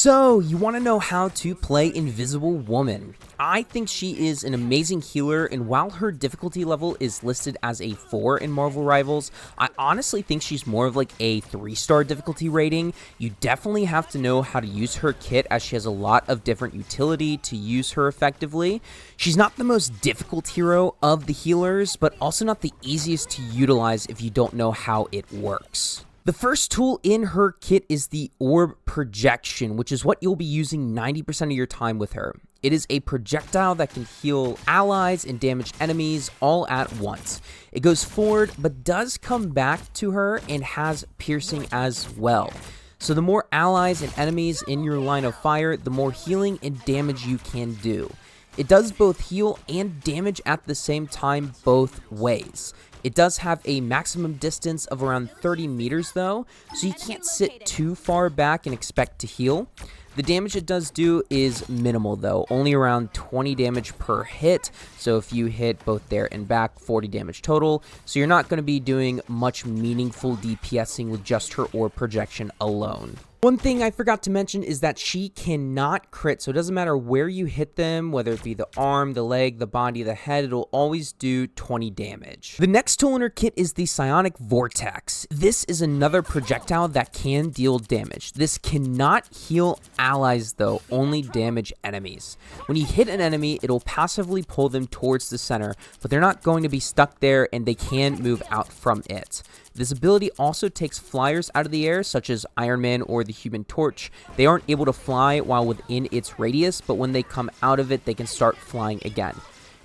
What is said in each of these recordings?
So, you want to know how to play Invisible Woman. I think she is an amazing healer, and while her difficulty level is listed as a 4 in Marvel Rivals, I honestly think she's more of like a 3-star difficulty rating. You definitely have to know how to use her kit, as she has a lot of different utility to use her effectively. She's not the most difficult hero of the healers, but also not the easiest to utilize if you don't know how it works. The first tool in her kit is the Orb Projection, which is what you'll be using 90% of your time with her. It is a projectile that can heal allies and damage enemies all at once. It goes forward, but does come back to her and has piercing as well. So the more allies and enemies in your line of fire, the more healing and damage you can do. It does both heal and damage at the same time both ways. It does have a maximum distance of around 30 meters though, so you can't sit too far back and expect to heal. The damage it does do is minimal though, only around 20 damage per hit, so if you hit both there and back, 40 damage total, so you're not going to be doing much meaningful DPSing with just her orb projection alone. One thing I forgot to mention is that she cannot crit, so it doesn't matter where you hit them, whether it be the arm, the leg, the body, the head, it'll always do 20 damage. The next tool in her kit is the Psionic Vortex. This is another projectile that can deal damage. This cannot heal allies though, only damage enemies. When you hit an enemy, it'll passively pull them towards the center, but they're not going to be stuck there and they can move out from it. This ability also takes flyers out of the air, such as Iron Man or the Human Torch. They aren't able to fly while within its radius, but when they come out of it, they can start flying again.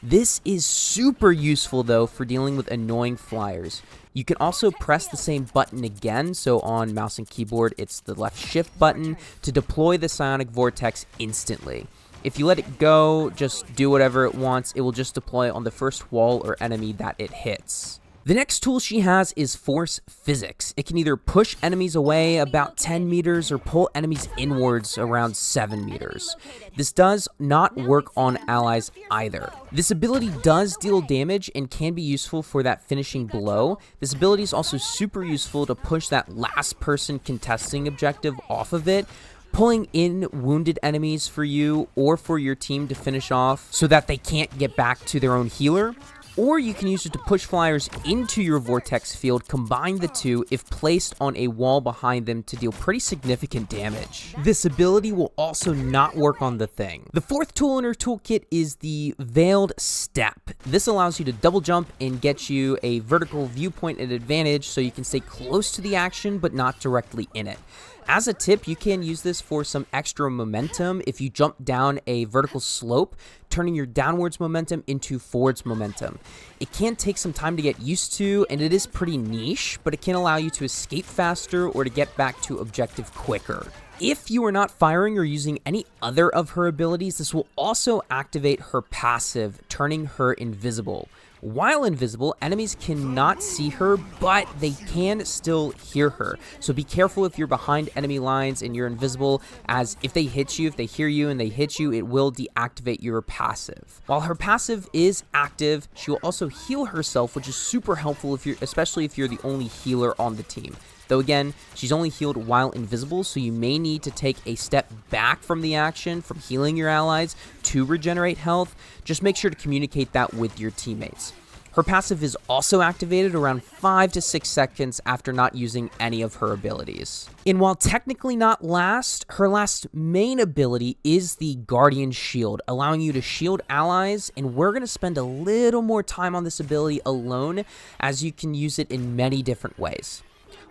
This is super useful though for dealing with annoying flyers. You can also press the same button again, so on mouse and keyboard, it's the left shift button to deploy the Psionic Vortex instantly. If you let it go, just do whatever it wants, it will just deploy on the first wall or enemy that it hits. The next tool she has is Force Physics. It can either push enemies away about 10 meters or pull enemies inwards around 7 meters. This does not work on allies either. This ability does deal damage and can be useful for that finishing blow. This ability is also super useful to push that last person contesting objective off of it, pulling in wounded enemies for you or for your team to finish off so that they can't get back to their own healer. Or you can use it to push flyers into your Vortex field, combine the two if placed on a wall behind them to deal pretty significant damage. This ability will also not work on the Thing. The fourth tool in her toolkit is the Veiled Step. This allows you to double jump and get you a vertical viewpoint and advantage so you can stay close to the action but not directly in it. As a tip, you can use this for some extra momentum if you jump down a vertical slope, turning your downwards momentum into forwards momentum. It can take some time to get used to, and it is pretty niche, but it can allow you to escape faster or to get back to objective quicker. If you are not firing or using any other of her abilities, this will also activate her passive, turning her invisible. While invisible, enemies cannot see her, but they can still hear her. So be careful if you're behind enemy lines and you're invisible, as if they hit you, if they hear you and they hit you, it will deactivate your passive. While her passive is active, she will also heal herself, which is super helpful especially if you're the only healer on the team. Though again, she's only healed while invisible, so you may need to take a step back from the action, from healing your allies, to regenerate health. Just make sure to communicate that with your teammates. Her passive is also activated around 5 to 6 seconds after not using any of her abilities. And while technically not last, her last main ability is the Guardian Shield, allowing you to shield allies, and we're going to spend a little more time on this ability alone, as you can use it in many different ways.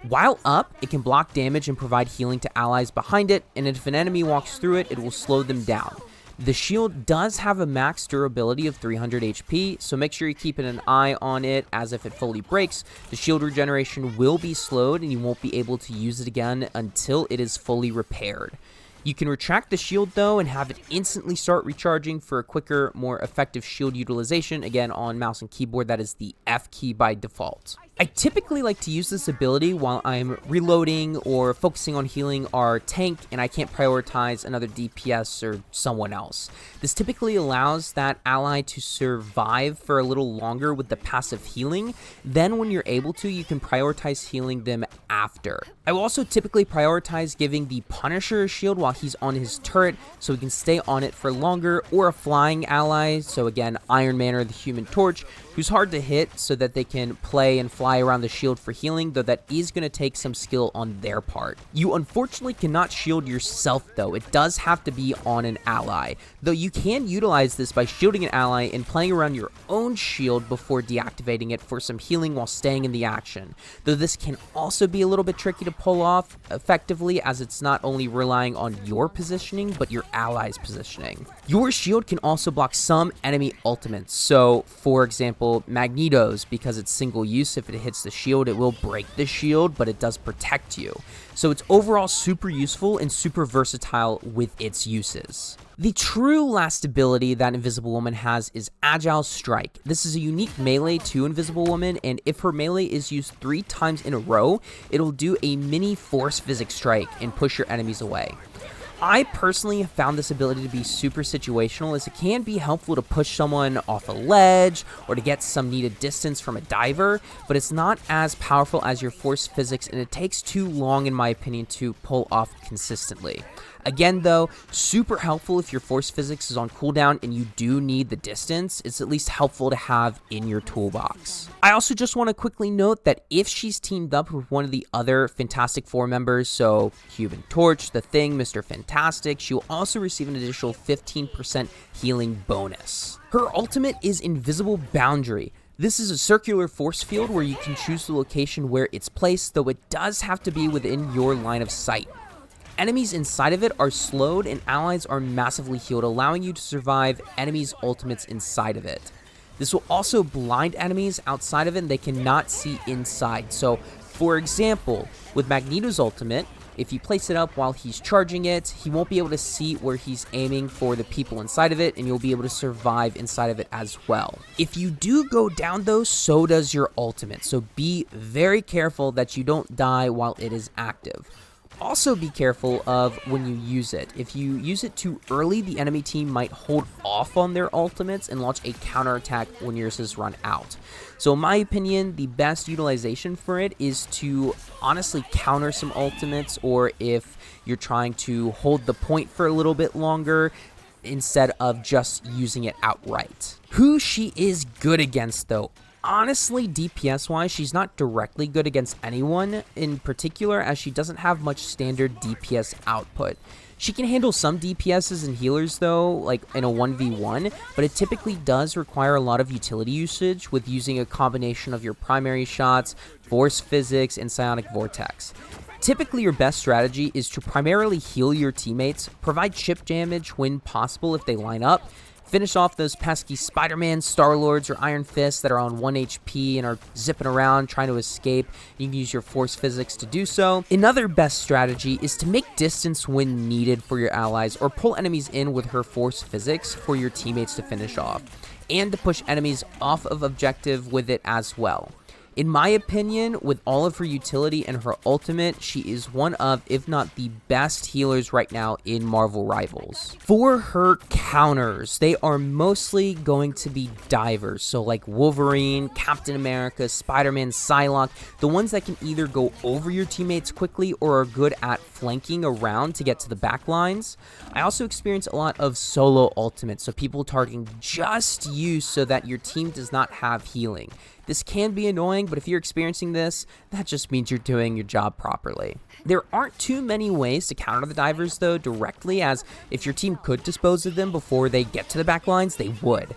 While up, it can block damage and provide healing to allies behind it, and if an enemy walks through it, it will slow them down. The shield does have a max durability of 300 HP, so make sure you're keeping an eye on it, as if it fully breaks, the shield regeneration will be slowed and you won't be able to use it again until it is fully repaired. You can retract the shield though and have it instantly start recharging for a quicker, more effective shield utilization. Again, on mouse and keyboard, that is the F key by default. I typically like to use this ability while I'm reloading or focusing on healing our tank and I can't prioritize another DPS or someone else. This typically allows that ally to survive for a little longer with the passive healing. Then when you're able to, you can prioritize healing them after. I will also typically prioritize giving the Punisher a shield while he's on his turret so he can stay on it for longer, or a flying ally, so again Iron Man or the Human Torch, who's hard to hit so that they can play and fly around the shield for healing, though that is going to take some skill on their part. You unfortunately cannot shield yourself though, it does have to be on an ally, though you can utilize this by shielding an ally and playing around your own shield before deactivating it for some healing while staying in the action, though this can also be a little bit tricky to pull off effectively as it's not only relying on your positioning but your ally's positioning. Your shield can also block some enemy ultimates, so for example Magneto's, because it's single use, if it hits the shield it will break the shield but it does protect you, so it's overall super useful and super versatile with its uses. The true last ability that Invisible Woman has is Agile Strike. This is a unique melee to Invisible Woman, and if her melee is used 3 times in a row, it'll do a mini force physics strike and push your enemies away. I personally have found this ability to be super situational, as it can be helpful to push someone off a ledge or to get some needed distance from a diver, but it's not as powerful as your force physics and it takes too long in my opinion to pull off consistently. Again though, super helpful if your force physics is on cooldown and you do need the distance. It's at least helpful to have in your toolbox. I also just want to quickly note that if she's teamed up with one of the other Fantastic Four members, so Human Torch, The Thing, Mr. Fantastic, she will also receive an additional 15% healing bonus. Her ultimate is Invisible Boundary. This is a circular force field where you can choose the location where it's placed, though it does have to be within your line of sight. Enemies inside of it are slowed and allies are massively healed, allowing you to survive enemies' ultimates inside of it. This will also blind enemies outside of it and they cannot see inside. So, for example, with Magneto's ultimate, if you place it up while he's charging it, he won't be able to see where he's aiming for the people inside of it, and you'll be able to survive inside of it as well. If you do go down though, so does your ultimate, so be very careful that you don't die while it is active. Also be careful of when you use it. If you use it too early, the enemy team might hold off on their ultimates and launch a counterattack when yours is run out. So in my opinion, the best utilization for it is to honestly counter some ultimates, or if you're trying to hold the point for a little bit longer, instead of just using it outright. Who she is good against though. Honestly, DPS-wise, she's not directly good against anyone in particular, as she doesn't have much standard DPS output. She can handle some DPSs and healers though, like in a 1v1, but it typically does require a lot of utility usage with using a combination of your primary shots, force physics, and psionic vortex. Typically, your best strategy is to primarily heal your teammates, provide chip damage when possible if they line up, finish off those pesky Spider-Man, Star-Lords, or Iron Fists that are on 1 HP and are zipping around trying to escape. You can use your force physics to do so. Another best strategy is to make distance when needed for your allies, or pull enemies in with her force physics for your teammates to finish off, and to push enemies off of objective with it as well. In my opinion, with all of her utility and her ultimate, she is one of, if not the best healers right now in Marvel Rivals. For her counters, they are mostly going to be divers, so like Wolverine, Captain America, Spider-Man, Psylocke, the ones that can either go over your teammates quickly or are good at flanking around to get to the back lines. I also experience a lot of solo ultimates, so people targeting just you so that your team does not have healing. This can be annoying, but if you're experiencing this, that just means you're doing your job properly. There aren't too many ways to counter the divers though directly, as if your team could dispose of them before they get to the back lines, they would.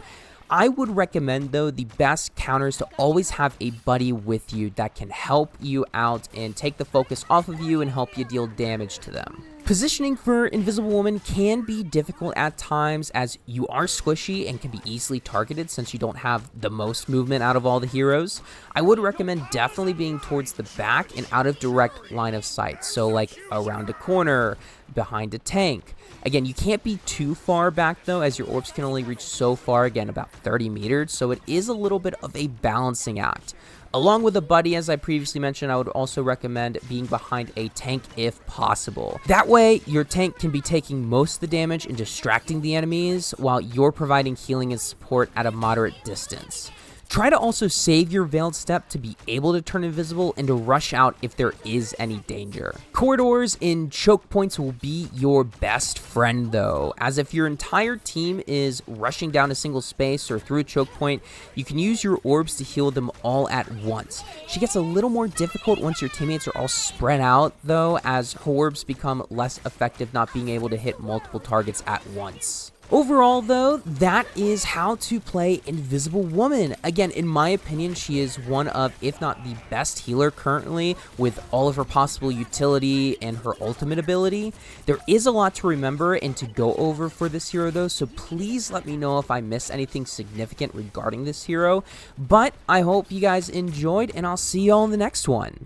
I would recommend though the best counters to always have a buddy with you that can help you out and take the focus off of you and help you deal damage to them. Positioning for Invisible Woman can be difficult at times, as you are squishy and can be easily targeted since you don't have the most movement out of all the heroes. I would recommend definitely being towards the back and out of direct line of sight, so like around a corner, behind a tank. Again, you can't be too far back though, as your orbs can only reach so far, again about 30 meters, so it is a little bit of a balancing act. Along with a buddy, as I previously mentioned, I would also recommend being behind a tank if possible. That way, your tank can be taking most of the damage and distracting the enemies, while you're providing healing and support at a moderate distance. Try to also save your Veiled Step to be able to turn invisible and to rush out if there is any danger. Corridors and choke points will be your best friend though, as if your entire team is rushing down a single space or through a choke point, you can use your orbs to heal them all at once. She gets a little more difficult once your teammates are all spread out though, as her orbs become less effective not being able to hit multiple targets at once. Overall, though, that is how to play Invisible Woman. Again, in my opinion, she is one of, if not the best healer currently, with all of her possible utility and her ultimate ability. There is a lot to remember and to go over for this hero, though, so please let me know if I missed anything significant regarding this hero. But I hope you guys enjoyed, and I'll see you all in the next one.